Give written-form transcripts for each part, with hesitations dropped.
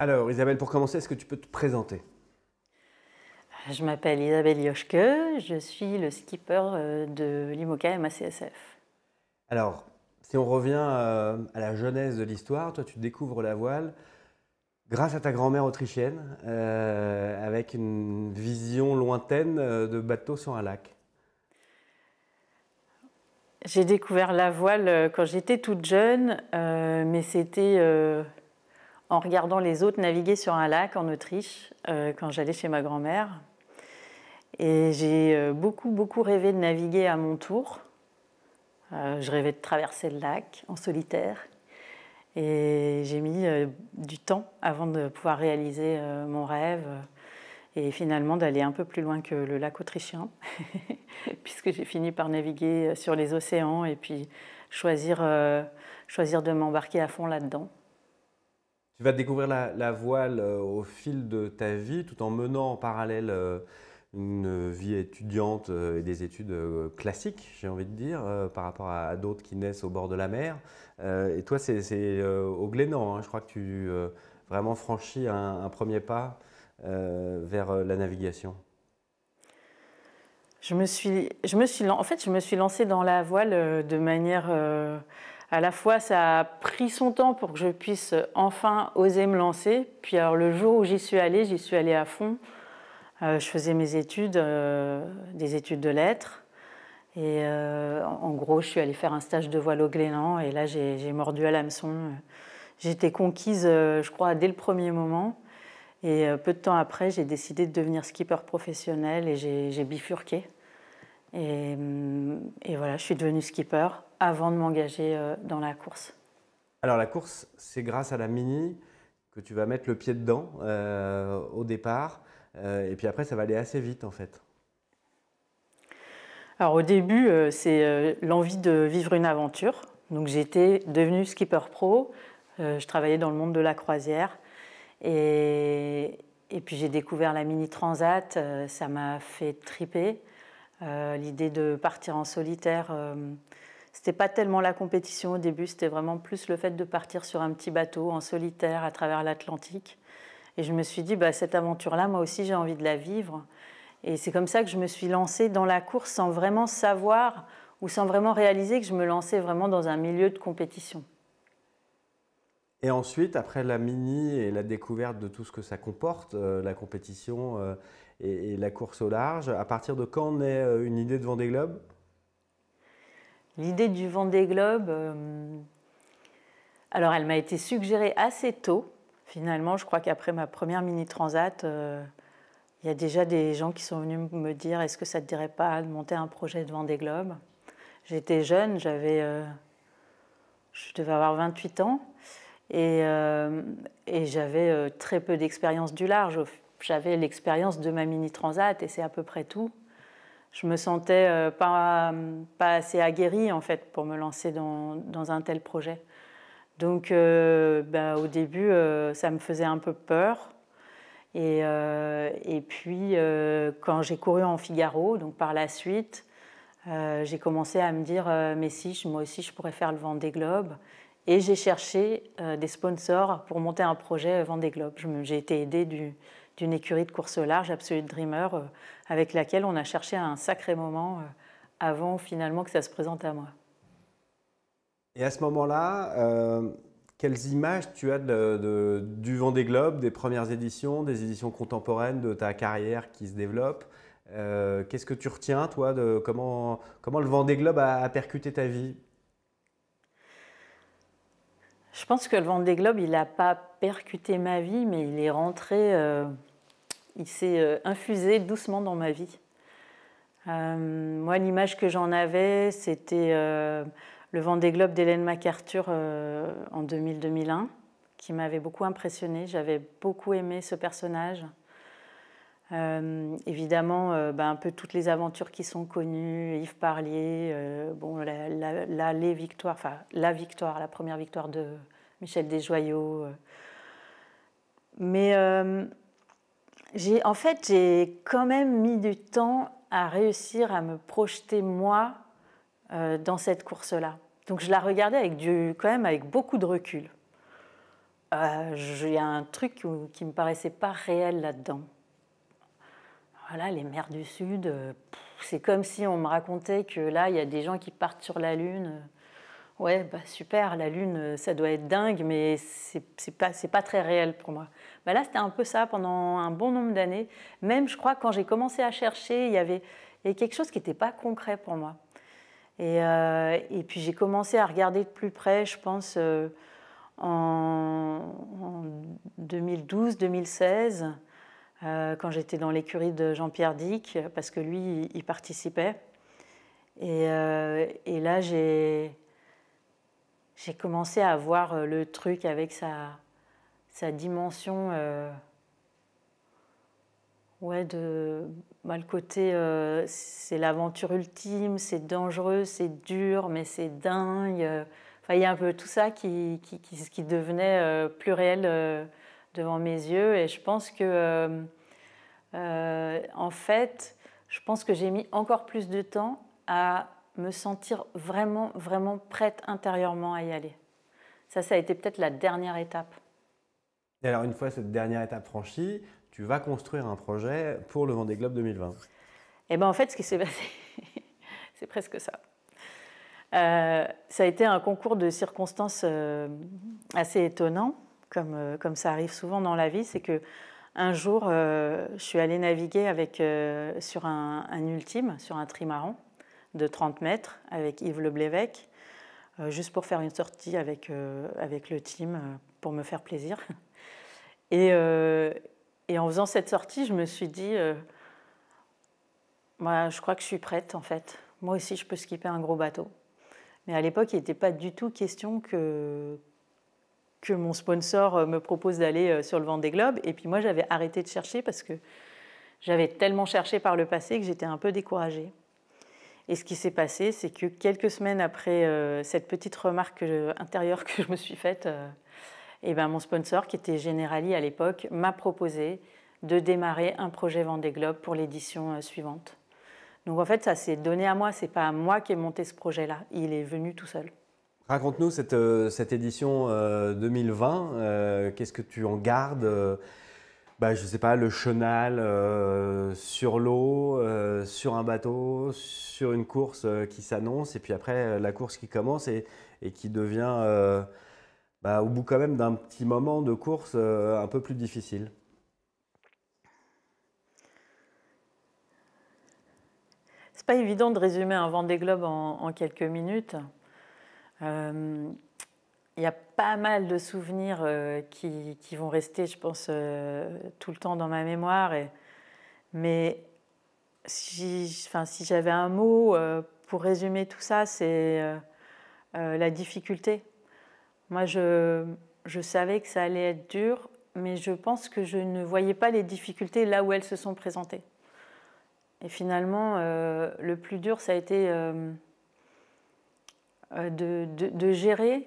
Alors, Isabelle, pour commencer, est-ce que tu peux te présenter? Je m'appelle Isabelle Yoshke, je suis le skipper de l'IMOCA MACSF. Alors, si on revient à la genèse de l'histoire, toi, tu découvres la voile grâce à ta grand-mère autrichienne, avec une vision lointaine de bateau sur un lac. J'ai découvert la voile quand j'étais toute jeune, mais c'était en regardant les autres naviguer sur un lac en Autriche, quand j'allais chez ma grand-mère. Et j'ai beaucoup rêvé de naviguer à mon tour. Je rêvais de traverser le lac en solitaire. Et j'ai mis du temps avant de pouvoir réaliser mon rêve et finalement d'aller un peu plus loin que le lac autrichien, puisque j'ai fini par naviguer sur les océans et puis choisir de m'embarquer à fond là-dedans. Tu vas découvrir la voile au fil de ta vie, tout en menant en parallèle une vie étudiante et des études classiques, j'ai envie de dire, par rapport à d'autres qui naissent au bord de la mer. Et toi, c'est au Glénan, hein, je crois que tu vraiment franchis un premier pas vers la navigation. En fait, je me suis lancée dans la voile de manière à la fois ça a pris son temps pour que je puisse enfin oser me lancer. Puis alors le jour où j'y suis allée à fond. Je faisais mes études, des études de lettres. Et en gros, je suis allée faire un stage de voile au Glénan. Et là, j'ai mordu à l'hameçon. J'étais conquise, je crois, dès le premier moment. Et peu de temps après, j'ai décidé de devenir skipper professionnel et j'ai bifurqué. Et voilà, je suis devenue skipper avant de m'engager dans la course. Alors la course, c'est grâce à la Mini que tu vas mettre le pied dedans au départ. Et puis après, ça va aller assez vite en fait. Alors au début, c'est l'envie de vivre une aventure. Donc j'étais devenue skipper pro. Je travaillais dans le monde de la croisière. Et puis j'ai découvert la Mini Transat. Ça m'a fait triper. L'idée de partir en solitaire, c'était pas tellement la compétition au début, c'était vraiment plus le fait de partir sur un petit bateau en solitaire à travers l'Atlantique. Et je me suis dit, bah, cette aventure-là, moi aussi j'ai envie de la vivre. Et c'est comme ça que je me suis lancée dans la course sans vraiment savoir ou sans vraiment réaliser que je me lançais vraiment dans un milieu de compétition. Et ensuite, après la Mini et la découverte de tout ce que ça comporte, la compétition et la course au large, à partir de quand naît une idée de Vendée Globe? L'idée du Vendée Globe, alors elle m'a été suggérée assez tôt. Finalement, je crois qu'après ma première Mini Transat, il y a déjà des gens qui sont venus me dire est-ce que ça ne te dirait pas de monter un projet de Vendée Globe. J'étais jeune, je devais avoir 28 ans et j'avais très peu d'expérience du large. J'avais l'expérience de ma Mini Transat et c'est à peu près tout. Je me sentais pas assez aguerrie en fait pour me lancer dans un tel projet. Donc au début, ça me faisait un peu peur. Et puis, quand j'ai couru en Figaro, donc par la suite, j'ai commencé à me dire mais si, moi aussi, je pourrais faire le Vendée Globe. Et j'ai cherché des sponsors pour monter un projet Vendée Globe. J'ai été aidée d'une écurie de course au large, Absolute Dreamer, avec laquelle on a cherché un sacré moment avant finalement que ça se présente à moi. Et à ce moment-là, quelles images tu as du Vendée Globe, des premières éditions, des éditions contemporaines de ta carrière qui se développe? Qu'est-ce que tu retiens, toi, de comment le Vendée Globe a percuté ta vie? Je pense que le Vendée Globe, il n'a pas percuté ma vie, mais il est rentré, il s'est infusé doucement dans ma vie. Moi, l'image que j'en avais, c'était le Vendée Globe d'Hélène MacArthur en 2000-2001, qui m'avait beaucoup impressionnée. J'avais beaucoup aimé ce personnage. Évidemment, un peu toutes les aventures qui sont connues, Yves Parlier, les victoires, enfin la première victoire de Michel Desjoyaux. Mais en fait, j'ai quand même mis du temps à réussir à me projeter moi dans cette course-là. Donc je la regardais quand même avec beaucoup de recul. il y a un truc qui ne me paraissait pas réel là-dedans. Voilà, les mers du Sud, c'est comme si on me racontait que là, il y a des gens qui partent sur la Lune. Ouais, bah super, la Lune, ça doit être dingue, mais c'est pas très réel pour moi. Bah là, c'était un peu ça pendant un bon nombre d'années. Même, je crois, quand j'ai commencé à chercher, il y avait quelque chose qui n'était pas concret pour moi. Et puis j'ai commencé à regarder de plus près, je pense, en 2012-2016, quand j'étais dans l'écurie de Jean-Pierre Dick, parce que lui, il participait. Et là, j'ai commencé à voir le truc avec sa dimension, le côté, c'est l'aventure ultime, c'est dangereux, c'est dur, mais c'est dingue. Enfin, il y a un peu tout ça qui devenait plus réel devant mes yeux. Et je pense que, en fait, je pense que j'ai mis encore plus de temps à me sentir vraiment, vraiment prête intérieurement à y aller. Ça a été peut-être la dernière étape. Et alors, une fois cette dernière étape franchie, tu vas construire un projet pour le Vendée Globe 2020. Et bien, en fait, ce qui s'est passé, c'est presque ça. Ça a été un concours de circonstances assez étonnant, comme ça arrive souvent dans la vie. C'est qu'un jour, je suis allée naviguer sur un ultime, sur un trimaran de 30 mètres avec Yves Le Blévec, juste pour faire une sortie avec le team, pour me faire plaisir. Et en faisant cette sortie, je me suis dit, moi, je crois que je suis prête, en fait. Moi aussi, je peux skipper un gros bateau. Mais à l'époque, il n'était pas du tout question que mon sponsor me propose d'aller sur le Vendée Globe. Et puis moi, j'avais arrêté de chercher parce que j'avais tellement cherché par le passé que j'étais un peu découragée. Et ce qui s'est passé, c'est que quelques semaines après cette petite remarque intérieure que je me suis faite, mon sponsor, qui était Generali à l'époque, m'a proposé de démarrer un projet Vendée Globe pour l'édition suivante. Donc en fait, ça s'est donné à moi, c'est pas à moi qui ai monté ce projet-là, il est venu tout seul. Raconte-nous cette édition 2020, qu'est-ce que tu en gardes je ne sais pas, le chenal sur l'eau, sur un bateau, sur une course qui s'annonce, et puis après la course qui commence et qui devient, au bout quand même d'un petit moment de course, un peu plus difficile. C'est pas évident de résumer un Vendée Globe en quelques minutes. Il y a pas mal de souvenirs qui vont rester, je pense, tout le temps dans ma mémoire. Mais si j'avais un mot pour résumer tout ça, c'est la difficulté. Moi, je savais que ça allait être dur, mais je pense que je ne voyais pas les difficultés là où elles se sont présentées. Et finalement, le plus dur, ça a été de gérer.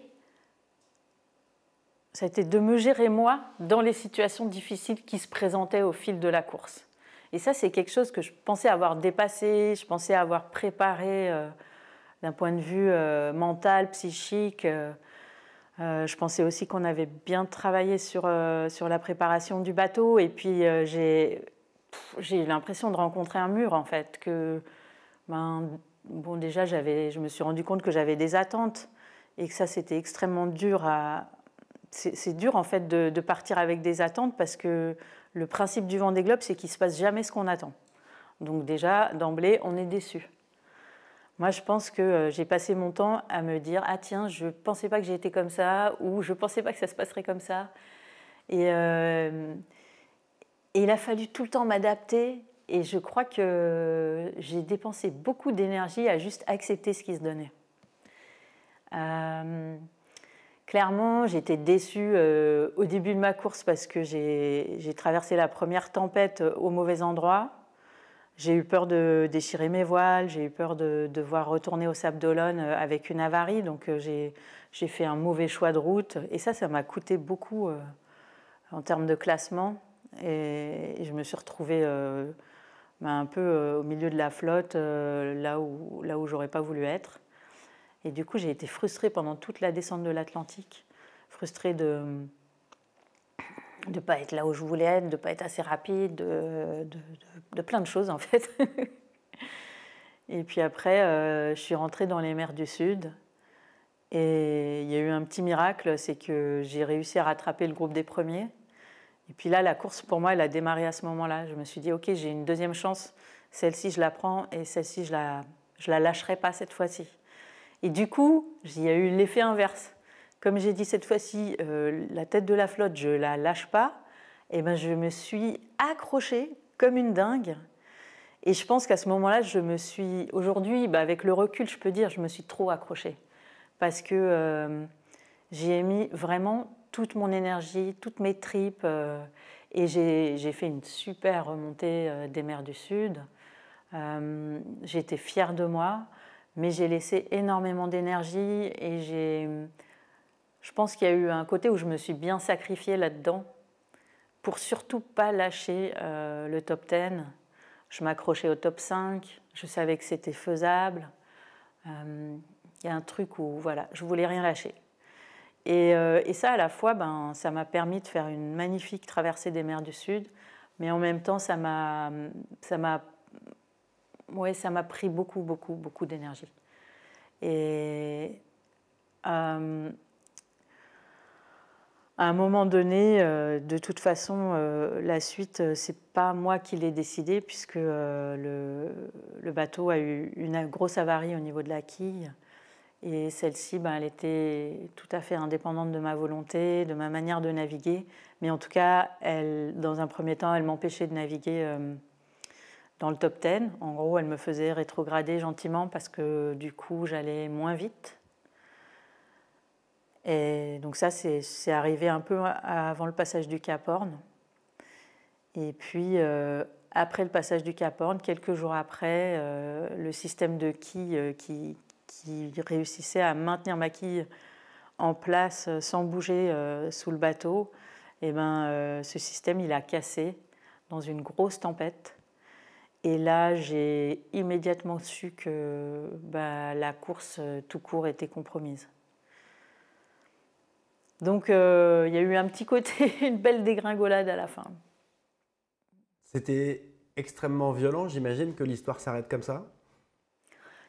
Ça a été de me gérer moi dans les situations difficiles qui se présentaient au fil de la course. Et ça, c'est quelque chose que je pensais avoir dépassé, je pensais avoir préparé d'un point de vue mental, psychique. Je pensais aussi qu'on avait bien travaillé sur la préparation du bateau. Et puis, j'ai eu l'impression de rencontrer un mur, en fait. Déjà, je me suis rendu compte que j'avais des attentes et que ça, c'était extrêmement dur C'est dur, en fait, de partir avec des attentes parce que le principe du Vendée Globe, c'est qu'il ne se passe jamais ce qu'on attend. Donc déjà, d'emblée, on est déçu. Moi, je pense que j'ai passé mon temps à me dire « Ah tiens, je ne pensais pas que j'étais comme ça » ou « Je ne pensais pas que ça se passerait comme ça ». Et il a fallu tout le temps m'adapter et je crois que j'ai dépensé beaucoup d'énergie à juste accepter ce qui se donnait. Clairement, j'étais déçue au début de ma course parce que j'ai traversé la première tempête au mauvais endroit. J'ai eu peur de déchirer mes voiles, j'ai eu peur de devoir retourner au Sable d'Olonne avec une avarie. Donc j'ai fait un mauvais choix de route. Et ça m'a coûté beaucoup en termes de classement. Et je me suis retrouvée un peu au milieu de la flotte, là où j'aurais pas voulu être. Et du coup, j'ai été frustrée pendant toute la descente de l'Atlantique, frustrée de de ne pas être là où je voulais être, de ne pas être assez rapide, de plein de choses en fait. Et puis après, je suis rentrée dans les mers du Sud. Et il y a eu un petit miracle, c'est que j'ai réussi à rattraper le groupe des premiers. Et puis là, la course, pour moi, elle a démarré à ce moment-là. Je me suis dit, OK, j'ai une deuxième chance. Celle-ci, je la prends et celle-ci, je la lâcherai pas cette fois-ci. Et du coup, il y a eu l'effet inverse. Comme j'ai dit cette fois-ci, la tête de la flotte, je la lâche pas. Et ben, je me suis accrochée comme une dingue. Et je pense qu'à ce moment-là, aujourd'hui, avec le recul, je peux dire, je me suis trop accrochée. Parce que j'y ai mis vraiment toute mon énergie, toutes mes tripes. Et j'ai fait une super remontée des mers du Sud. J'ai été fière de moi, mais j'ai laissé énormément d'énergie. Et je pense qu'il y a eu un côté où je me suis bien sacrifiée là-dedans pour surtout pas lâcher le top 10. Je m'accrochais au top 5, je savais que c'était faisable. Il y a un truc où voilà, je voulais rien lâcher. Et ça, à la fois, ça m'a permis de faire une magnifique traversée des mers du Sud, mais en même temps, ça m'a pris beaucoup, beaucoup, beaucoup d'énergie. Et à un moment donné, de toute façon, la suite, c'est pas moi qui l'ai décidé, puisque le bateau a eu une grosse avarie au niveau de la quille. Et celle-ci, elle était tout à fait indépendante de ma volonté, de ma manière de naviguer. Mais en tout cas, dans un premier temps, elle m'empêchait de naviguer dans le top 10. En gros, elle me faisait rétrograder gentiment parce que du coup, j'allais moins vite. Et donc ça, c'est arrivé un peu avant le passage du Cap Horn. Et puis, après le passage du Cap Horn, quelques jours après, le système de quille qui réussissait à maintenir ma quille en place sans bouger sous le bateau, ce système, il a cassé dans une grosse tempête. Et là, j'ai immédiatement su que la course tout court était compromise. Donc, il y a eu un petit côté, une belle dégringolade à la fin. C'était extrêmement violent, j'imagine que l'histoire s'arrête comme ça?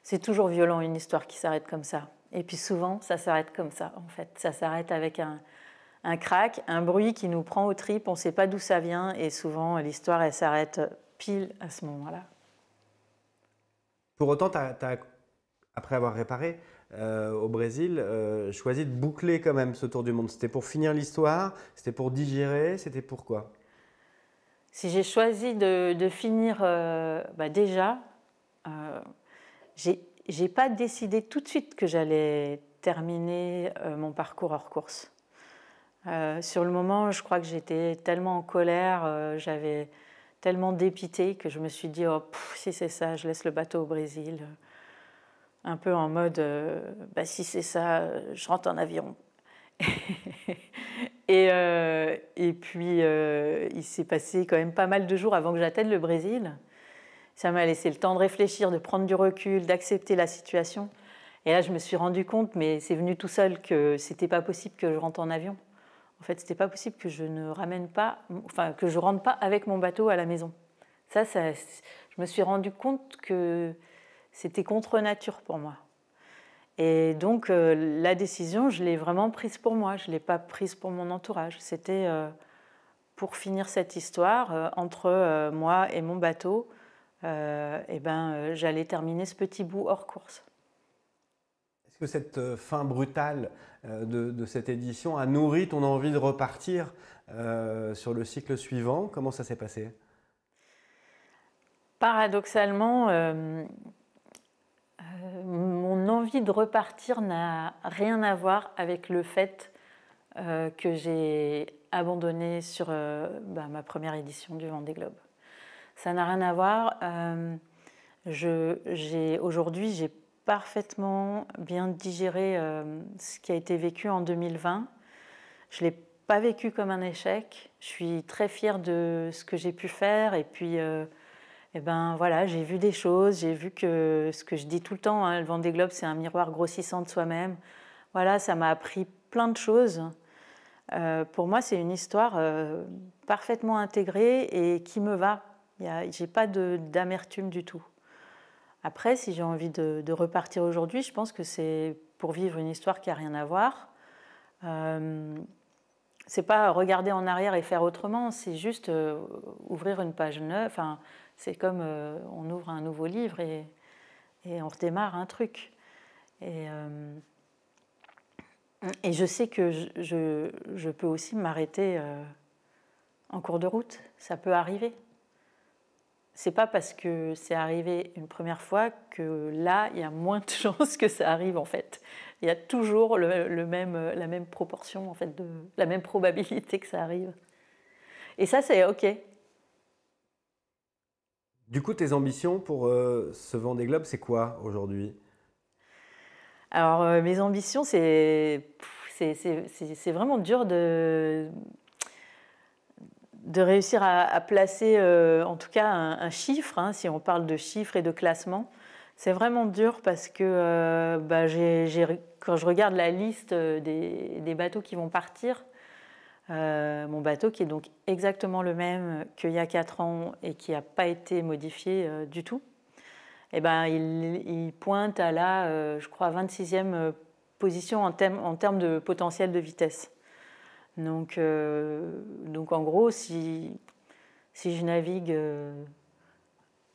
C'est toujours violent, une histoire qui s'arrête comme ça. Et puis souvent, ça s'arrête comme ça, en fait. Ça s'arrête avec un crack, un bruit qui nous prend aux tripes, on ne sait pas d'où ça vient, et souvent, l'histoire, elle s'arrête pile à ce moment-là. Pour autant, après avoir réparé au Brésil, choisi de boucler quand même ce tour du monde. C'était pour finir l'histoire, c'était pour digérer, c'était pourquoi? Si j'ai choisi de finir, déjà, j'ai pas décidé tout de suite que j'allais terminer mon parcours hors course. Sur le moment, je crois que j'étais tellement en colère, j'avais tellement dépité que je me suis dit, si c'est ça, je laisse le bateau au Brésil. Un peu en mode, si c'est ça, je rentre en avion. Et puis, il s'est passé quand même pas mal de jours avant que j'atteigne le Brésil. Ça m'a laissé le temps de réfléchir, de prendre du recul, d'accepter la situation. Et là, je me suis rendu compte, mais c'est venu tout seul, que c'était pas possible que je rentre en avion. En fait, c'était pas possible que je ne ramène pas, que je rentre pas avec mon bateau à la maison. Ça, je me suis rendu compte que c'était contre nature pour moi. Et donc, la décision, je l'ai vraiment prise pour moi. Je ne l'ai pas prise pour mon entourage. C'était pour finir cette histoire entre moi et mon bateau. J'allais terminer ce petit bout hors course. Est-ce que cette fin brutale de cette édition a nourri ton envie de repartir sur le cycle suivant? Comment ça s'est passé? Paradoxalement, mon envie de repartir n'a rien à voir avec le fait que j'ai abandonné sur ma première édition du Vendée Globe. Ça n'a rien à voir. Aujourd'hui, j'ai parfaitement bien digéré ce qui a été vécu en 2020. Je ne l'ai pas vécu comme un échec. Je suis très fière de ce que j'ai pu faire. Et puis, j'ai vu des choses. J'ai vu que ce que je dis tout le temps, le Vendée Globe, c'est un miroir grossissant de soi-même. Voilà, ça m'a appris plein de choses. Pour moi, c'est une histoire parfaitement intégrée et qui me va. Je n'ai pas d'amertume du tout. Après, si j'ai envie de repartir aujourd'hui, je pense que c'est pour vivre une histoire qui n'a rien à voir. C'est pas regarder en arrière et faire autrement, c'est juste ouvrir une page neuve. Enfin, c'est comme on ouvre un nouveau livre et on redémarre un truc. Et je sais que je peux aussi m'arrêter en cours de route. Ça peut arriver. C'est pas parce que c'est arrivé une première fois que là, il y a moins de chances que ça arrive en fait. Il y a toujours la même proportion, en fait, la même probabilité que ça arrive. Et ça, c'est OK. Du coup, tes ambitions pour ce Vendée Globe, c'est quoi aujourd'hui? Alors, mes ambitions, c'est vraiment dur de réussir à placer, en tout cas, un chiffre, hein, si on parle de chiffres et de classement. C'est vraiment dur parce que quand je regarde la liste des bateaux qui vont partir, mon bateau qui est donc exactement le même qu'il y a 4 ans et qui n'a pas été modifié du tout, eh ben, il pointe à la, je crois, 26e position en termes de potentiel de vitesse. Donc en gros, si je navigue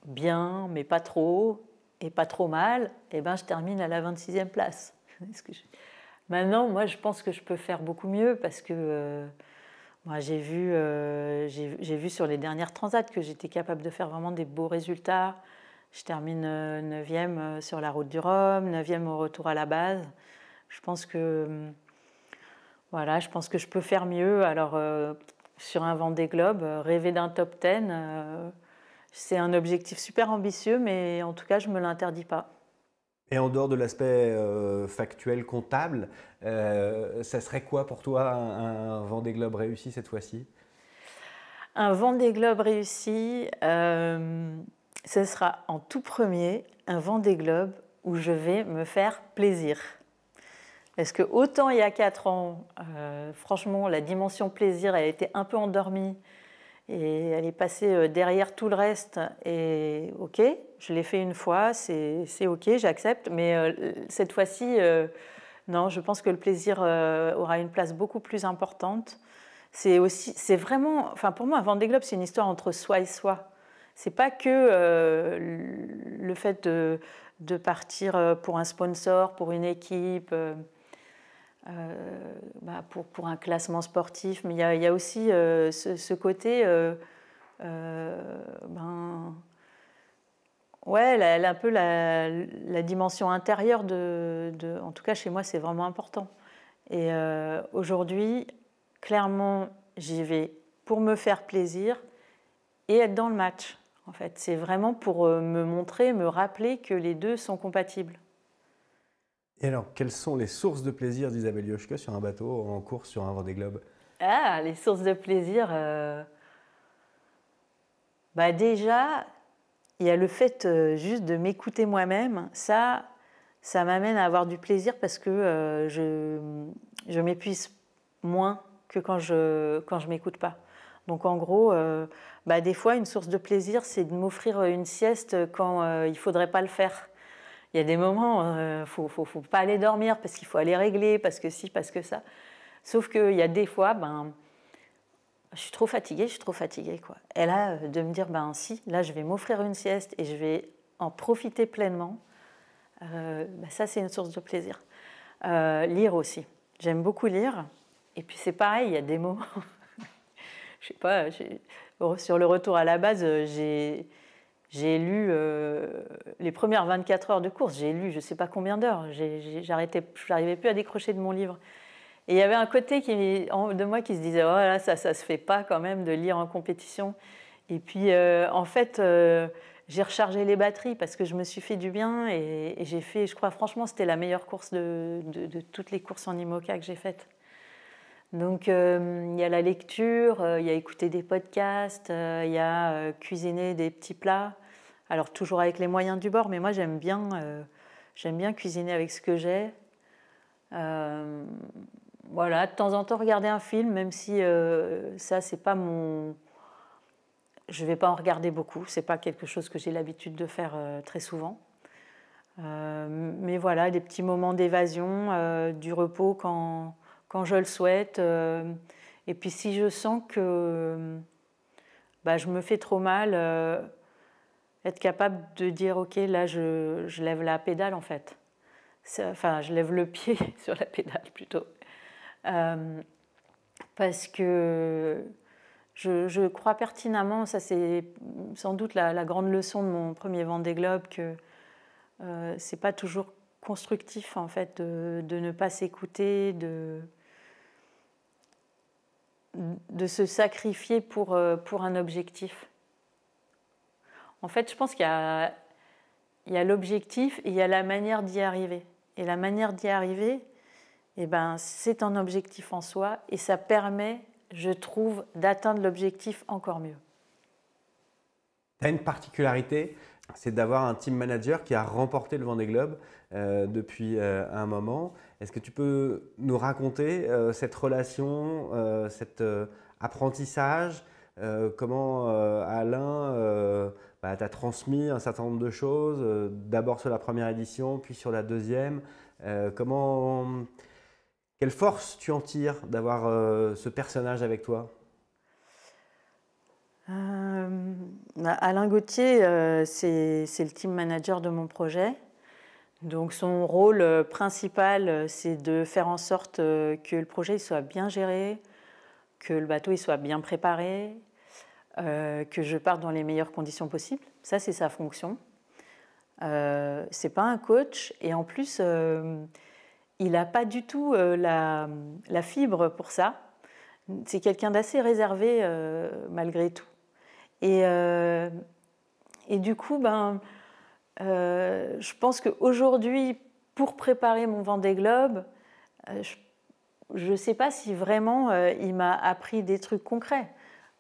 bien, mais pas trop, et pas trop mal, eh ben, je termine à la 26e place. Maintenant, moi, je pense que je peux faire beaucoup mieux parce que moi, j'ai vu sur les dernières transats que j'étais capable de faire vraiment des beaux résultats. Je termine 9e sur la route du Rhum, 9e au retour à la base. Je pense que je peux faire mieux. Alors, sur un Vendée Globe, rêver d'un top 10, c'est un objectif super ambitieux, mais en tout cas, je ne me l'interdis pas. Et en dehors de l'aspect factuel, comptable, ça serait quoi pour toi un Vendée Globe réussi cette fois-ci? Un Vendée Globe réussi, ce sera en tout premier un Vendée Globe où je vais me faire plaisir. Parce que autant il y a 4 ans, franchement, la dimension plaisir, elle a été un peu endormie et elle est passée derrière tout le reste. Et ok, je l'ai fait une fois, c'est ok, j'accepte. Mais cette fois-ci, non, je pense que le plaisir aura une place beaucoup plus importante. C'est vraiment, enfin pour moi, un Vendée Globe, c'est une histoire entre soi et soi. C'est pas que le fait de partir pour un sponsor, pour une équipe. Pour un classement sportif, mais il y a aussi ce côté, un peu la dimension intérieure en tout cas chez moi, c'est vraiment important. Et aujourd'hui, clairement, j'y vais pour me faire plaisir et être dans le match. En fait, c'est vraiment pour me montrer, me rappeler que les deux sont compatibles. Et alors, quelles sont les sources de plaisir d'Isabelle Yoshke sur un bateau en course sur un Vendée Globe? Ah, les sources de plaisir. Déjà, il y a le fait juste de m'écouter moi-même. Ça m'amène à avoir du plaisir parce que je m'épuise moins que quand je m'écoute pas. Donc en gros, des fois, une source de plaisir, c'est de m'offrir une sieste quand il faudrait pas le faire. Il y a des moments, faut pas aller dormir parce qu'il faut aller régler, parce que ci, parce que ça. Sauf qu'il y a des fois, je suis trop fatiguée, quoi. Et là, de me dire, si, là, je vais m'offrir une sieste et je vais en profiter pleinement, ça, c'est une source de plaisir. Lire aussi. J'aime beaucoup lire. Et puis, c'est pareil, il y a des moments... je sais pas, sur le retour à la base, j'ai lu les premières 24 heures de course, j'ai lu je ne sais pas combien d'heures, je n'arrivais plus à décrocher de mon livre. Et il y avait un côté de moi qui se disait « Oh là, ça se fait pas quand même de lire en compétition ». Et puis en fait, j'ai rechargé les batteries parce que je me suis fait du bien et j'ai fait, je crois franchement, c'était la meilleure course de toutes les courses en IMOCA que j'ai faites. Donc il y a la lecture, il y a écouter des podcasts, il y a cuisiner des petits plats. Alors toujours avec les moyens du bord, mais moi j'aime bien cuisiner avec ce que j'ai. voilà, de temps en temps regarder un film, même si ça, c'est pas mon... Je ne vais pas en regarder beaucoup, c'est pas quelque chose que j'ai l'habitude de faire très souvent. Mais voilà, des petits moments d'évasion, du repos quand je le souhaite. Et puis si je sens que je me fais trop mal, être capable de dire ok, là je lève la pédale en fait. Enfin, je lève le pied sur la pédale plutôt. Parce que je crois pertinemment, ça c'est sans doute la grande leçon de mon premier Vendée Globe, que c'est pas toujours constructif en fait de ne pas s'écouter, de se sacrifier pour un objectif. En fait, je pense qu'il y a l'objectif et il y a la manière d'y arriver. Et la manière d'y arriver, c'est un objectif en soi et ça permet, je trouve, d'atteindre l'objectif encore mieux. Tu as une particularité, c'est d'avoir un team manager qui a remporté le Vendée Globe depuis un moment. Est-ce que tu peux nous raconter cette relation, cet apprentissage, comment Alain t'a transmis un certain nombre de choses, d'abord sur la première édition, puis sur la deuxième. Quelle force tu en tires d'avoir ce personnage avec toi? Alain Gauthier, c'est le team manager de mon projet. Donc son rôle principal, c'est de faire en sorte que le projet soit bien géré, que le bateau soit bien préparé, que je parte dans les meilleures conditions possibles. Ça, c'est sa fonction. C'est pas un coach et en plus, il n'a pas du tout la fibre pour ça. C'est quelqu'un d'assez réservé malgré tout. Et du coup, je pense qu'aujourd'hui, pour préparer mon Vendée Globe, je ne sais pas si vraiment il m'a appris des trucs concrets.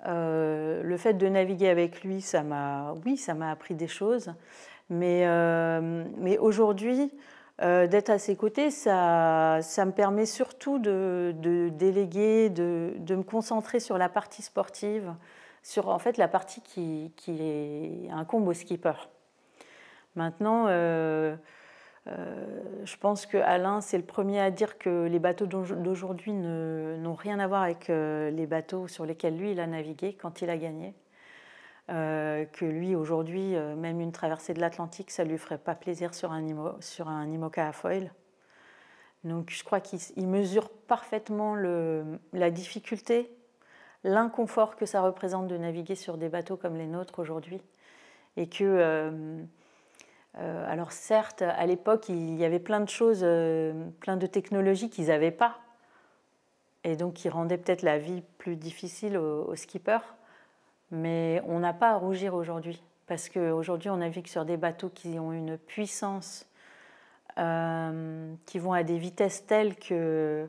Le fait de naviguer avec lui, ça m'a appris des choses. Mais aujourd'hui, d'être à ses côtés, ça me permet surtout de déléguer, de me concentrer sur la partie sportive, sur en fait la partie qui incombe au skipper. Maintenant, je pense que Alain, c'est le premier à dire que les bateaux d'aujourd'hui n'ont rien à voir avec les bateaux sur lesquels lui, il a navigué quand il a gagné. Que lui, aujourd'hui, même une traversée de l'Atlantique, ça ne lui ferait pas plaisir sur un IMOCA à foil. Donc je crois qu'il mesure parfaitement la difficulté, l'inconfort que ça représente de naviguer sur des bateaux comme les nôtres aujourd'hui. Et que... alors certes, à l'époque, il y avait plein de choses, plein de technologies qu'ils n'avaient pas, et donc qui rendaient peut-être la vie plus difficile aux skippers, mais on n'a pas à rougir aujourd'hui, parce qu'aujourd'hui on navigue sur des bateaux qui ont une puissance, qui vont à des vitesses telles que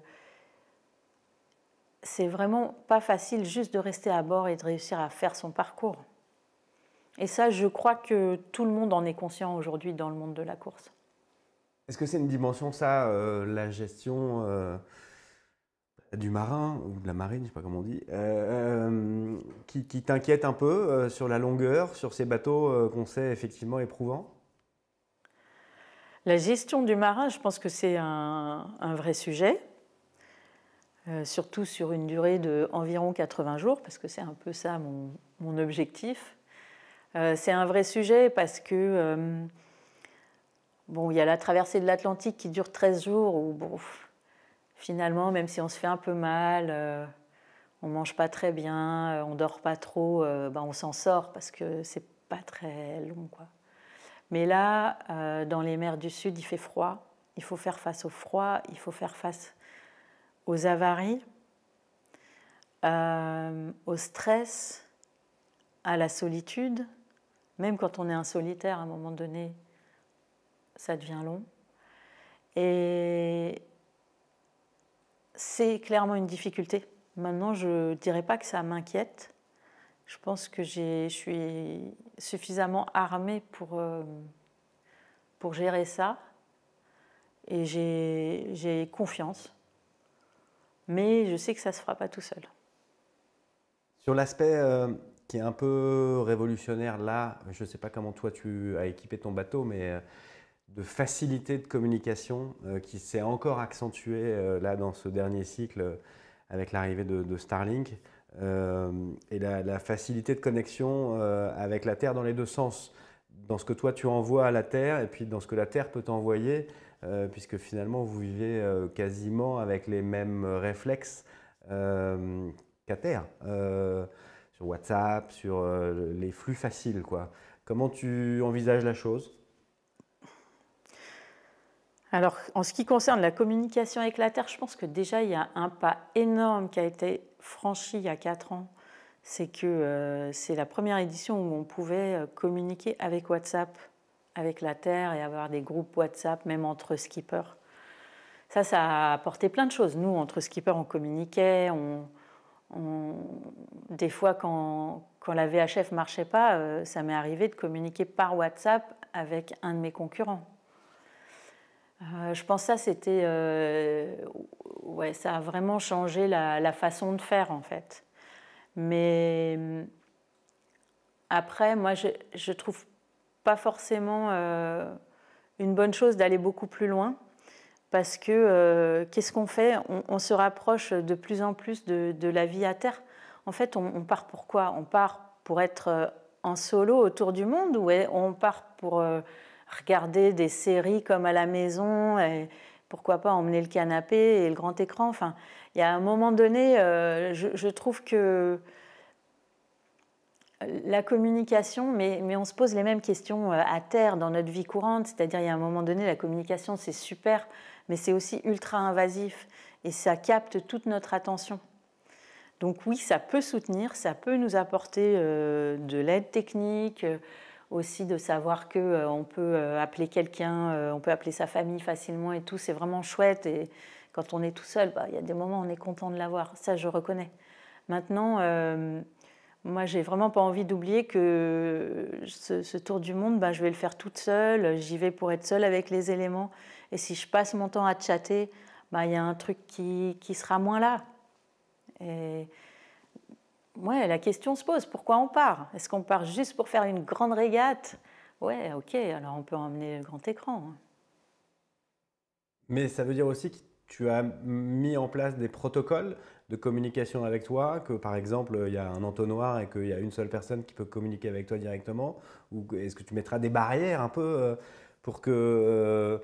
c'est vraiment pas facile juste de rester à bord et de réussir à faire son parcours. Et ça, je crois que tout le monde en est conscient aujourd'hui dans le monde de la course. Est-ce que c'est une dimension, ça, la gestion du marin, ou de la marine, je ne sais pas comment on dit, qui t'inquiète un peu sur la longueur, sur ces bateaux qu'on sait effectivement éprouvants? La gestion du marin, je pense que c'est un vrai sujet, surtout sur une durée d'environ 80 jours, parce que c'est un peu ça mon objectif. C'est un vrai sujet parce que il y a la traversée de l'Atlantique qui dure 13 jours où finalement, même si on se fait un peu mal, on mange pas très bien, on dort pas trop, on s'en sort parce que c'est pas très long, quoi. Mais là, dans les mers du Sud, il fait froid. Il faut faire face au froid, il faut faire face aux avaries, au stress, à la solitude. Même quand on est un solitaire, à un moment donné, ça devient long. Et c'est clairement une difficulté. Maintenant, je ne dirais pas que ça m'inquiète. Je pense que je suis suffisamment armée pour gérer ça. Et j'ai confiance. mais je sais que ça ne se fera pas tout seul. Sur l'aspect qui est un peu révolutionnaire là, je ne sais pas comment toi tu as équipé ton bateau, mais de facilité de communication qui s'est encore accentuée là dans ce dernier cycle avec l'arrivée de Starlink et la facilité de connexion avec la Terre dans les deux sens, dans ce que toi tu envoies à la Terre et puis dans ce que la Terre peut t'envoyer, puisque finalement vous vivez quasiment avec les mêmes réflexes qu'à Terre, sur WhatsApp, sur les flux faciles, quoi. Comment tu envisages la chose? Alors, en ce qui concerne la communication avec la Terre, je pense que déjà, il y a un pas énorme qui a été franchi il y a 4 ans. C'est que c'est la première édition où on pouvait communiquer avec WhatsApp, avec la Terre, et avoir des groupes WhatsApp, même entre skippers. Ça a apporté plein de choses. Nous, entre skippers, on communiquait. Des fois, quand la VHF ne marchait pas, ça m'est arrivé de communiquer par WhatsApp avec un de mes concurrents. Je pense que ça, c'était... ouais, ça a vraiment changé la façon de faire, en fait. Mais après, moi, je ne trouve pas forcément une bonne chose d'aller beaucoup plus loin. Parce que qu'est-ce qu'on fait? On se rapproche de plus en plus de la vie à terre. En fait, on part pour quoi? On part pour être en solo autour du monde, ou on part pour regarder des séries comme à la maison, et pourquoi pas emmener le canapé et le grand écran? Enfin, il y a un moment donné, je trouve que la communication, mais on se pose les mêmes questions à terre dans notre vie courante, c'est-à-dire il y a un moment donné, la communication c'est super, mais c'est aussi ultra invasif et ça capte toute notre attention. Donc oui, ça peut soutenir, ça peut nous apporter de l'aide technique, aussi de savoir qu'on peut appeler quelqu'un, on peut appeler sa famille facilement et tout, c'est vraiment chouette. Et quand on est tout seul, il y a des moments où on est content de l'avoir, ça je reconnais. Maintenant, moi j'ai vraiment pas envie d'oublier que ce tour du monde, je vais le faire toute seule, j'y vais pour être seule avec les éléments. Et si je passe mon temps à chatter, il y a un truc qui sera moins là. Et ouais, la question se pose, pourquoi on part? Est-ce qu'on part juste pour faire une grande régate? Ouais, ok, alors on peut emmener le grand écran. Mais ça veut dire aussi que tu as mis en place des protocoles de communication avec toi, que par exemple il y a un entonnoir et qu'il y a une seule personne qui peut communiquer avec toi directement, ou est-ce que tu mettras des barrières un peu pour que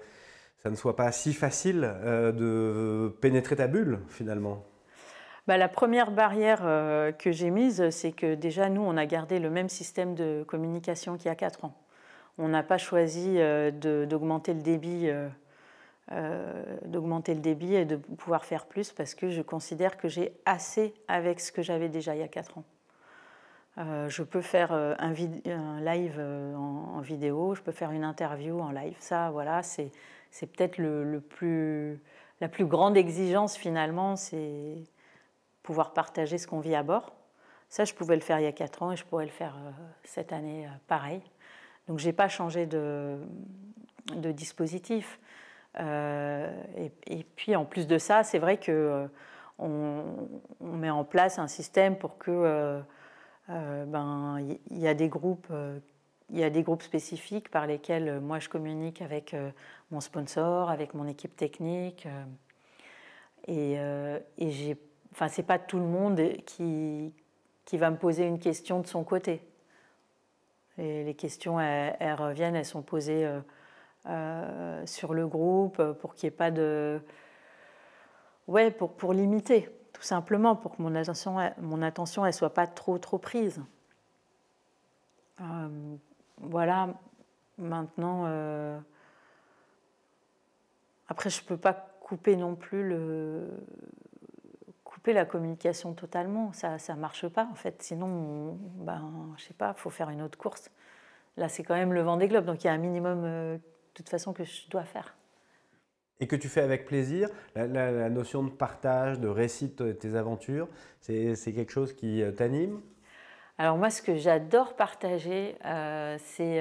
ça ne soit pas si facile de pénétrer ta bulle finalement? La première barrière que j'ai mise, c'est que déjà nous, on a gardé le même système de communication qu'il y a 4 ans. On n'a pas choisi d'augmenter le débit. Et de pouvoir faire plus parce que je considère que j'ai assez avec ce que j'avais déjà il y a 4 ans. Je peux faire un live en vidéo, je peux faire une interview en live. Ça, voilà, c'est peut-être la plus grande exigence finalement, c'est pouvoir partager ce qu'on vit à bord. Ça, je pouvais le faire il y a 4 ans et je pourrais le faire cette année pareil. Donc, je n'ai pas changé de dispositif. Et puis en plus de ça, c'est vrai que on met en place un système pour que il y a des groupes spécifiques par lesquels moi je communique avec mon sponsor, avec mon équipe technique, c'est pas tout le monde qui va me poser une question de son côté. Et les questions elles reviennent, elles sont posées sur le groupe pour qu'il n'y ait pas de... Ouais, pour limiter, tout simplement, pour que mon attention elle soit pas trop prise. Voilà, maintenant... Après, je ne peux pas couper non plus couper la communication totalement, ça ne marche pas en fait, sinon, je sais pas, il faut faire une autre course. Là, c'est quand même le Vendée Globe, donc il y a un minimum... de toute façon que je dois faire. Et que tu fais avec plaisir, la notion de partage, de récit de tes aventures, c'est quelque chose qui t'anime? Alors moi, ce que j'adore partager, c'est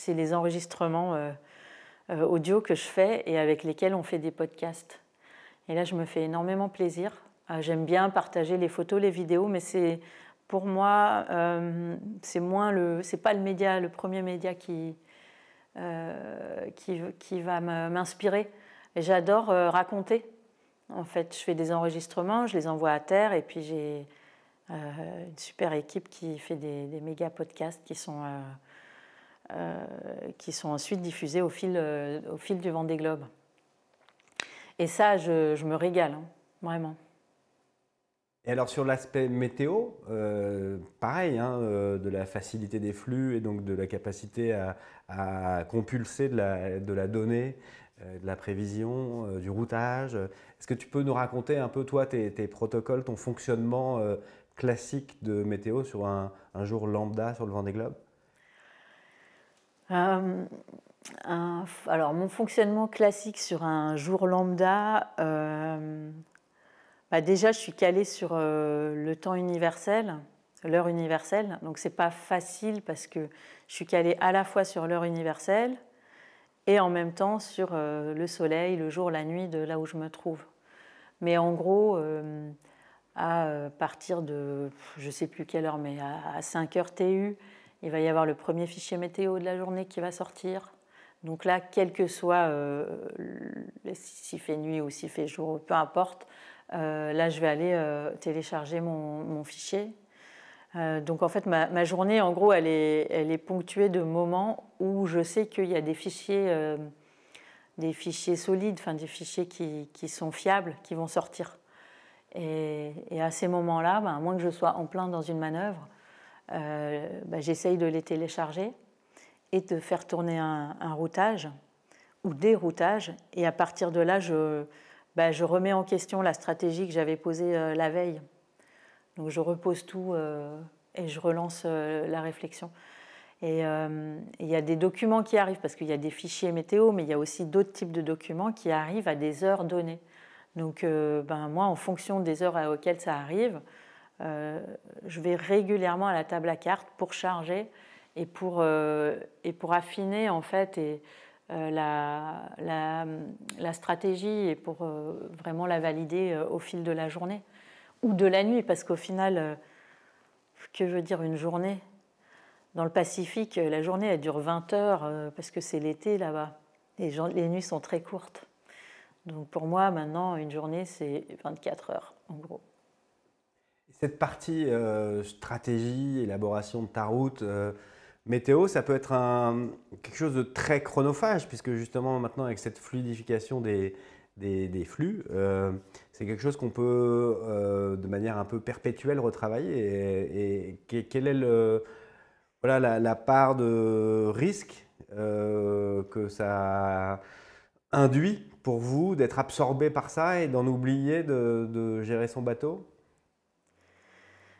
les enregistrements audio que je fais et avec lesquels on fait des podcasts. Et là, je me fais énormément plaisir. J'aime bien partager les photos, les vidéos, mais pour moi, c'est pas le premier média qui va m'inspirer. Et j'adore raconter. En fait, je fais des enregistrements, je les envoie à terre, et puis j'ai une super équipe qui fait des méga podcasts qui sont ensuite diffusés au fil du Vendée Globe. Et ça, je me régale, hein, vraiment. Et alors sur l'aspect météo, pareil, hein, de la facilité des flux et donc de la capacité à compulser de la donnée, de la prévision, du routage. Est-ce que tu peux nous raconter un peu, toi, tes protocoles, ton fonctionnement classique de météo sur un jour lambda sur le Vendée Globe? Alors, mon fonctionnement classique sur un jour lambda, déjà, je suis calée sur le temps universel, l'heure universelle. Donc, c'est pas facile parce que je suis calée à la fois sur l'heure universelle et en même temps sur le soleil, le jour, la nuit de là où je me trouve. Mais en gros, à partir de, je ne sais plus quelle heure, mais à 5 heures TU, il va y avoir le premier fichier météo de la journée qui va sortir. Donc là, quel que soit s'il fait nuit ou s'il fait jour, peu importe, là je vais aller télécharger mon fichier. Donc en fait, ma journée, en gros, elle est ponctuée de moments où je sais qu'il y a des fichiers solides, enfin des fichiers qui sont fiables, qui vont sortir. Et à ces moments-là, à moins que je sois en plein dans une manœuvre, j'essaye de les télécharger et de faire tourner un routage ou des routages. Et à partir de là, je remets en question la stratégie que j'avais posée la veille. Donc je repose tout et je relance la réflexion. Et il y a des documents qui arrivent, parce qu'il y a des fichiers météo, mais il y a aussi d'autres types de documents qui arrivent à des heures données. Donc moi, en fonction des heures auxquelles ça arrive, je vais régulièrement à la table à cartes pour charger et pour affiner en fait la stratégie et pour vraiment la valider au fil de la journée ou de la nuit, parce qu'au final, que veut dire une journée? Dans le Pacifique, la journée elle dure 20 heures parce que c'est l'été là-bas. Les nuits sont très courtes. Donc pour moi, maintenant, une journée, c'est 24 heures, en gros. Cette partie stratégie, élaboration de ta route, météo, ça peut être quelque chose de très chronophage, puisque justement maintenant avec cette fluidification des flux, c'est quelque chose qu'on peut de manière un peu perpétuelle retravailler. Et quelle est la part de risque que ça induit pour vous d'être absorbé par ça et d'en oublier de gérer son bateau?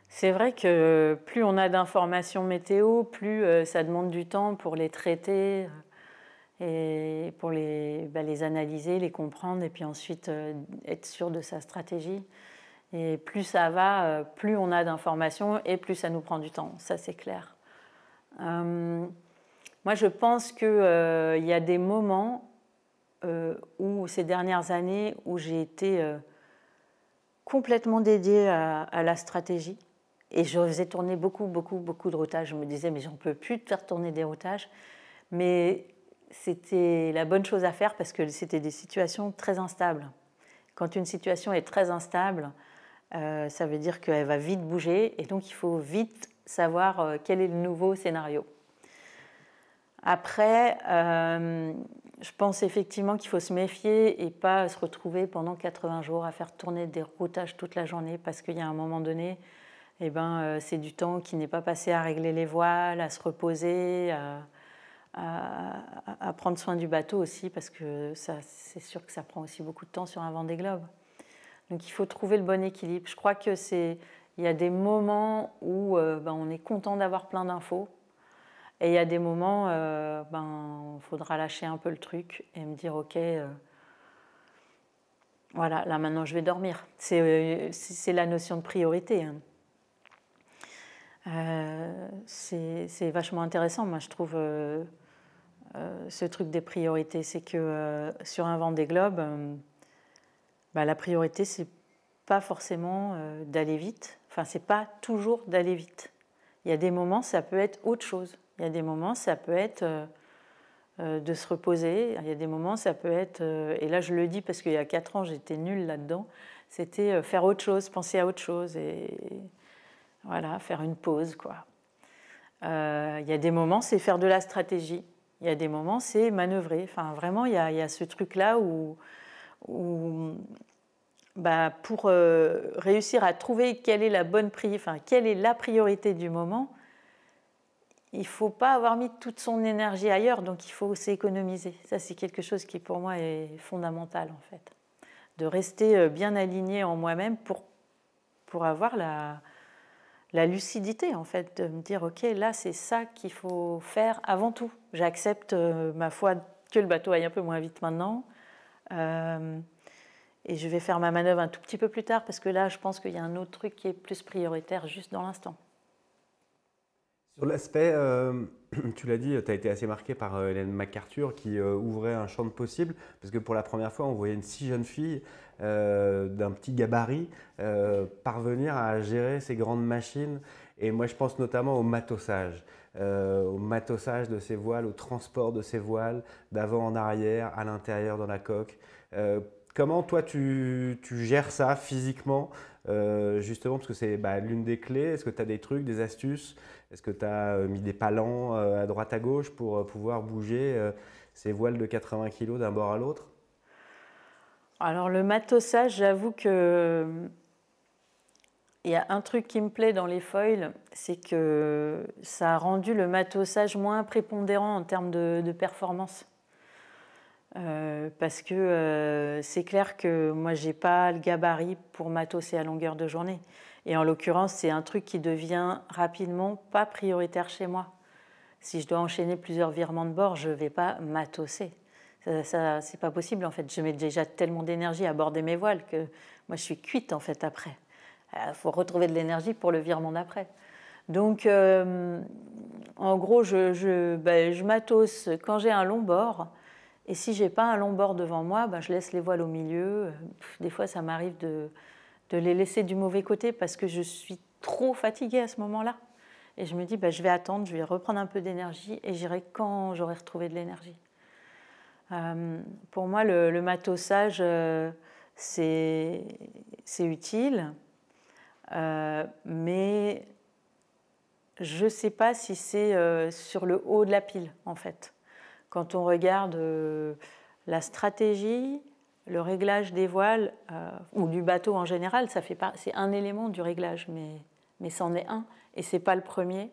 C'est vrai que plus on a d'informations météo, plus ça demande du temps pour les traiter et pour les analyser, les comprendre et puis ensuite être sûr de sa stratégie. Et plus ça va, plus on a d'informations et plus ça nous prend du temps, ça c'est clair. Moi je pense qu'il y a des moments où ces dernières années où j'ai été complètement dédiée à la stratégie. Et je faisais tourner beaucoup de routages. Je me disais, mais j'en peux plus de faire tourner des routages. Mais c'était la bonne chose à faire parce que c'était des situations très instables. Quand une situation est très instable, ça veut dire qu'elle va vite bouger. Et donc, il faut vite savoir quel est le nouveau scénario. Après, je pense effectivement qu'il faut se méfier et pas se retrouver pendant 80 jours à faire tourner des routages toute la journée parce qu'il y a un moment donné, c'est du temps qui n'est pas passé à régler les voiles, à se reposer, à prendre soin du bateau aussi, parce que c'est sûr que ça prend aussi beaucoup de temps sur un Vendée Globe. Donc il faut trouver le bon équilibre. Je crois il y a des moments où on est content d'avoir plein d'infos, et il y a des moments il faudra lâcher un peu le truc et me dire ok, voilà, là maintenant je vais dormir. C'est la notion de priorité, hein. C'est vachement intéressant, moi je trouve, ce truc des priorités. C'est que sur un Vendée Globe, bah, la priorité, c'est pas forcément d'aller vite. Enfin, c'est pas toujours d'aller vite. Il y a des moments, ça peut être autre chose. Il y a des moments, ça peut être de se reposer. Il y a des moments, ça peut être... et là, je le dis parce qu'il y a 4 ans, j'étais nulle là-dedans. C'était faire autre chose, penser à autre chose et voilà, faire une pause, quoi. Il y a des moments, c'est faire de la stratégie. Il y a des moments, c'est manœuvrer. Enfin, vraiment, il y a ce truc-là où bah, pour réussir à trouver quelle est quelle est la priorité du moment, il ne faut pas avoir mis toute son énergie ailleurs, donc il faut s'économiser. Ça, c'est quelque chose qui, pour moi, est fondamental, en fait. De rester bien aligné en moi-même pour avoir la lucidité, en fait, de me dire, OK, là, c'est ça qu'il faut faire avant tout. J'accepte, ma foi, que le bateau aille un peu moins vite maintenant. Et je vais faire ma manœuvre un tout petit peu plus tard, parce que là, je pense qu'il y a un autre truc qui est plus prioritaire juste dans l'instant. Sur l'aspect, tu l'as dit, tu as été assez marqué par Ellen MacArthur qui ouvrait un champ de possibles, parce que pour la première fois, on voyait une si jeune fille d'un petit gabarit parvenir à gérer ces grandes machines. Et moi, je pense notamment au matossage de ces voiles, au transport de ces voiles, d'avant en arrière, à l'intérieur, dans la coque. Comment toi, tu gères ça physiquement, justement, parce que c'est l'une des clés. Est-ce que tu as des trucs, des astuces? Est-ce que tu as mis des palans à droite à gauche pour pouvoir bouger ces voiles de 80 kg d'un bord à l'autre? Alors le matossage, j'avoue que il y a un truc qui me plaît dans les foils, c'est que ça a rendu le matossage moins prépondérant en termes de performance. Parce que c'est clair que moi, j'ai pas le gabarit pour matosser à longueur de journée. Et en l'occurrence, c'est un truc qui devient rapidement pas prioritaire chez moi. Si je dois enchaîner plusieurs virements de bord, je ne vais pas matosser. Ça, c'est pas possible en fait. Je mets déjà tellement d'énergie à border mes voiles que moi je suis cuite en fait après. Il faut retrouver de l'énergie pour le virement d'après. Donc en gros, je matosse quand j'ai un long bord. Et si j'ai pas un long bord devant moi, je laisse les voiles au milieu. Des fois, ça m'arrive de les laisser du mauvais côté parce que je suis trop fatiguée à ce moment-là. Et je me dis, je vais attendre, je vais reprendre un peu d'énergie et j'irai quand j'aurai retrouvé de l'énergie. Pour moi, le matossage, c'est utile, mais je ne sais pas si c'est sur le haut de la pile, en fait. Quand on regarde la stratégie, le réglage des voiles, ou du bateau en général, c'est un élément du réglage, mais c'en est un, et ce n'est pas le premier.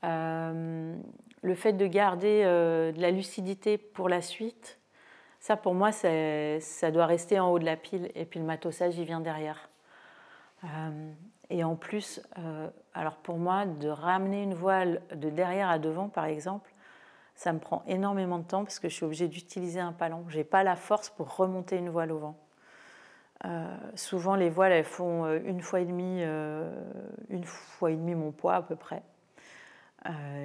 Le fait de garder de la lucidité pour la suite, ça pour moi, ça doit rester en haut de la pile, et puis le matossage, il vient derrière. Et en plus, alors pour moi, de ramener une voile de derrière à devant, par exemple, ça me prend énormément de temps parce que je suis obligée d'utiliser un palon. Je n'ai pas la force pour remonter une voile au vent. Souvent, les voiles, elles font une fois et demie mon poids à peu près.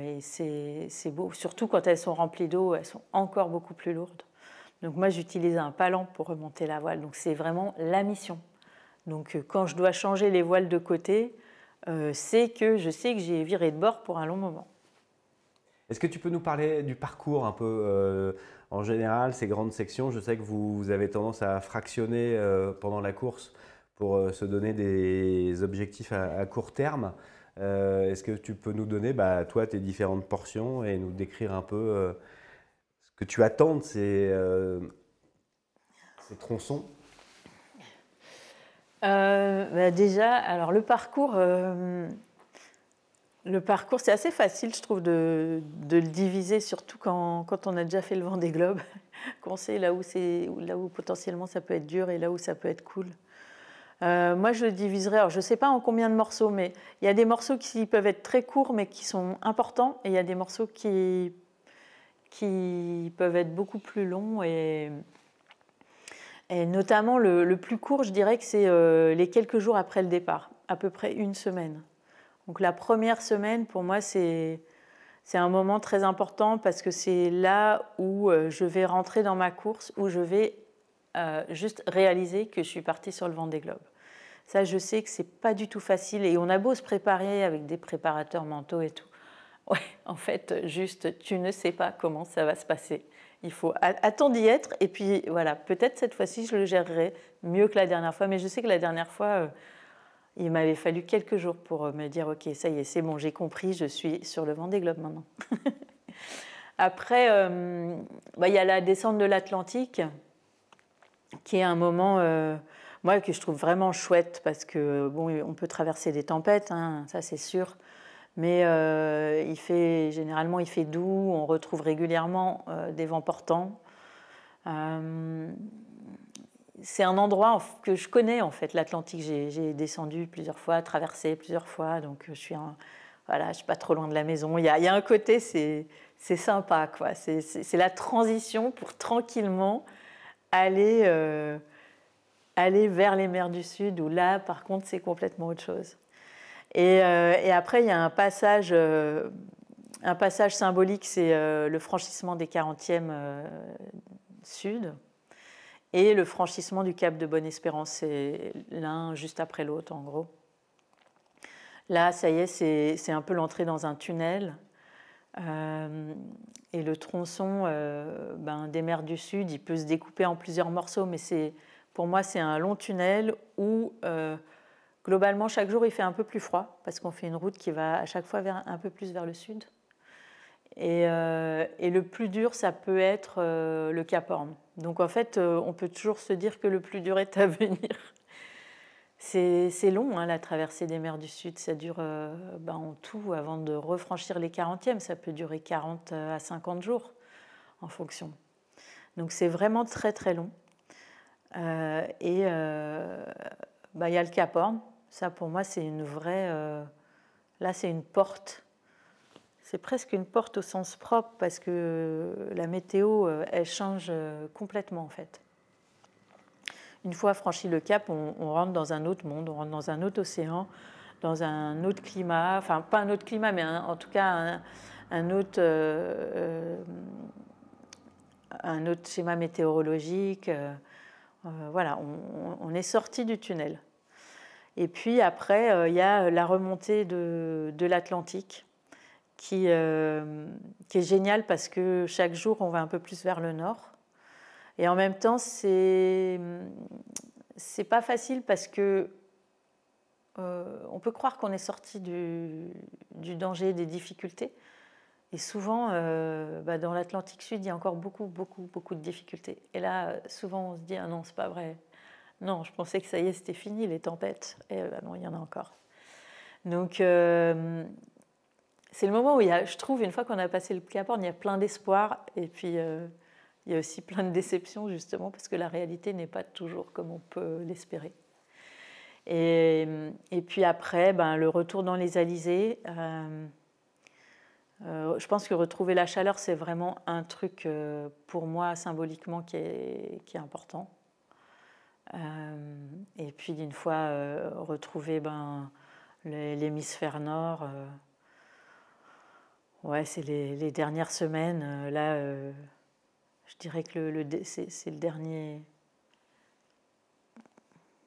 Et c'est beau. Surtout quand elles sont remplies d'eau, elles sont encore beaucoup plus lourdes. Donc moi, j'utilise un palan pour remonter la voile. Donc c'est vraiment la mission. Donc quand je dois changer les voiles de côté, c'est que je sais que j'ai viré de bord pour un long moment. Est-ce que tu peux nous parler du parcours un peu en général, ces grandes sections? Je sais que vous avez tendance à fractionner pendant la course pour se donner des objectifs à court terme. Est-ce que tu peux nous donner, toi, tes différentes portions et nous décrire un peu ce que tu attends de ces tronçons? Déjà, alors le parcours, c'est assez facile, je trouve, de le diviser, surtout quand on a déjà fait le Vendée Globe, qu'on sait là où potentiellement ça peut être dur et là où ça peut être cool. Moi, je le diviserais, alors je ne sais pas en combien de morceaux, mais il y a des morceaux qui peuvent être très courts, mais qui sont importants, et il y a des morceaux qui peuvent être beaucoup plus longs, et notamment le plus court, je dirais que c'est les quelques jours après le départ, à peu près une semaine. Donc la première semaine, pour moi, c'est un moment très important parce que c'est là où je vais rentrer dans ma course, où je vais juste réaliser que je suis partie sur le Vendée Globe. Ça, je sais que c'est pas du tout facile et on a beau se préparer avec des préparateurs mentaux et tout. Ouais, en fait, juste, tu ne sais pas comment ça va se passer. Il faut attendre d'y être et puis voilà, peut-être cette fois-ci, je le gérerai mieux que la dernière fois. Mais je sais que la dernière fois, il m'avait fallu quelques jours pour me dire, ok, ça y est, c'est bon, j'ai compris, je suis sur le Vendée Globe maintenant. Après, il y a la descente de l'Atlantique, qui est un moment, moi, que je trouve vraiment chouette parce que bon, on peut traverser des tempêtes, hein, ça c'est sûr. Mais généralement, il fait doux, on retrouve régulièrement des vents portants. C'est un endroit que je connais, en fait, l'Atlantique. J'ai descendu plusieurs fois, traversé plusieurs fois, donc je suis pas trop loin de la maison. Il y a un côté, c'est sympa, quoi. C'est la transition pour tranquillement aller vers les mers du Sud, où là, par contre, c'est complètement autre chose. Et après, il y a un passage symbolique, c'est le franchissement des 40e sud et le franchissement du cap de Bonne-Espérance. C'est l'un juste après l'autre, en gros. Là, ça y est, c'est un peu l'entrée dans un tunnel. Et le tronçon des mers du Sud, il peut se découper en plusieurs morceaux, mais pour moi, c'est un long tunnel où... globalement, chaque jour, il fait un peu plus froid parce qu'on fait une route qui va à chaque fois un peu plus vers le sud. Et le plus dur, ça peut être le Cap Horn. Donc en fait, on peut toujours se dire que le plus dur est à venir. C'est long, hein, la traversée des mers du Sud. Ça dure en tout, avant de refranchir les 40e, ça peut durer 40 à 50 jours en fonction. Donc c'est vraiment très très long. Il y a le Cap Horn. Ça, pour moi, c'est une vraie... là, c'est une porte. C'est presque une porte au sens propre parce que la météo, elle change complètement, en fait. Une fois franchi le cap, on rentre dans un autre monde, on rentre dans un autre océan, dans un autre climat. Enfin, pas un autre climat, mais en tout cas un autre schéma météorologique. Voilà, on est sorti du tunnel. Et puis après, il y a la remontée de l'Atlantique qui est géniale parce que chaque jour, on va un peu plus vers le nord. Et en même temps, c'est pas facile parce que on peut croire qu'on est sorti du danger, des difficultés. Et souvent, dans l'Atlantique Sud, il y a encore beaucoup, beaucoup, beaucoup de difficultés. Et là, souvent, on se dit « Ah non, c'est pas vrai. Non, je pensais que ça y est, c'était fini, les tempêtes. » Et non, il y en a encore. Donc, c'est le moment où je trouve, une fois qu'on a passé le Cap Horn, il y a plein d'espoir. Et puis, il y a aussi plein de déceptions, justement, parce que la réalité n'est pas toujours comme on peut l'espérer. Et puis après, le retour dans les Alizés. Je pense que retrouver la chaleur, c'est vraiment un truc, pour moi, symboliquement, qui est important. Et puis, une fois retrouver l'hémisphère nord, c'est les dernières semaines. Là, je dirais que c'est le dernier...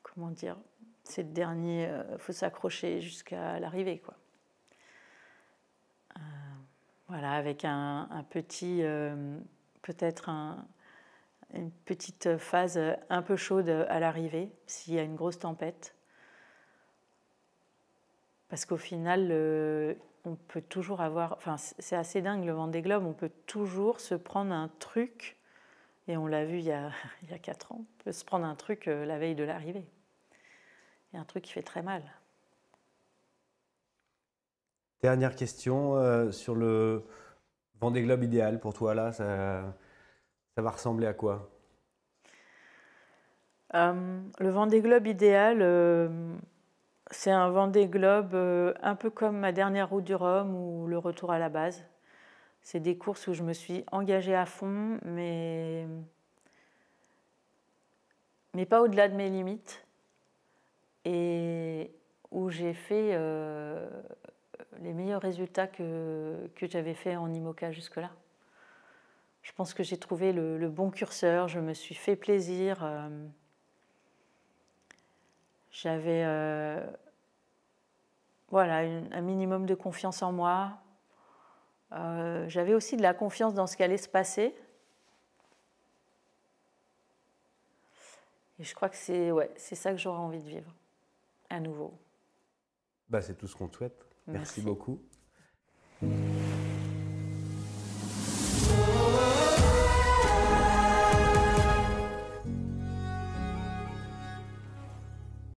Comment dire? C'est le dernier... faut s'accrocher jusqu'à l'arrivée, quoi. Voilà, avec un petit... peut-être une petite phase un peu chaude à l'arrivée, s'il y a une grosse tempête. Parce qu'au final, on peut toujours avoir... Enfin, c'est assez dingue, le Vendée Globe, on peut toujours se prendre un truc, et on l'a vu il y a 4 ans, on peut se prendre un truc la veille de l'arrivée. Il y a un truc qui fait très mal. Dernière question sur le Vendée Globe idéal pour toi, là, ça va ressembler à quoi? Le Vendée Globe idéal, c'est un Vendée Globe un peu comme ma dernière route du Rhum ou le retour à la base. C'est des courses où je me suis engagée à fond, mais pas au-delà de mes limites, et où j'ai fait les meilleurs résultats que j'avais fait en IMOCA jusque-là. Je pense que j'ai trouvé le bon curseur, je me suis fait plaisir. J'avais voilà, un minimum de confiance en moi. J'avais aussi de la confiance dans ce qui allait se passer. Et je crois que c'est ça que j'aurais envie de vivre, à nouveau. Bah, c'est tout ce qu'on te souhaite. Merci beaucoup.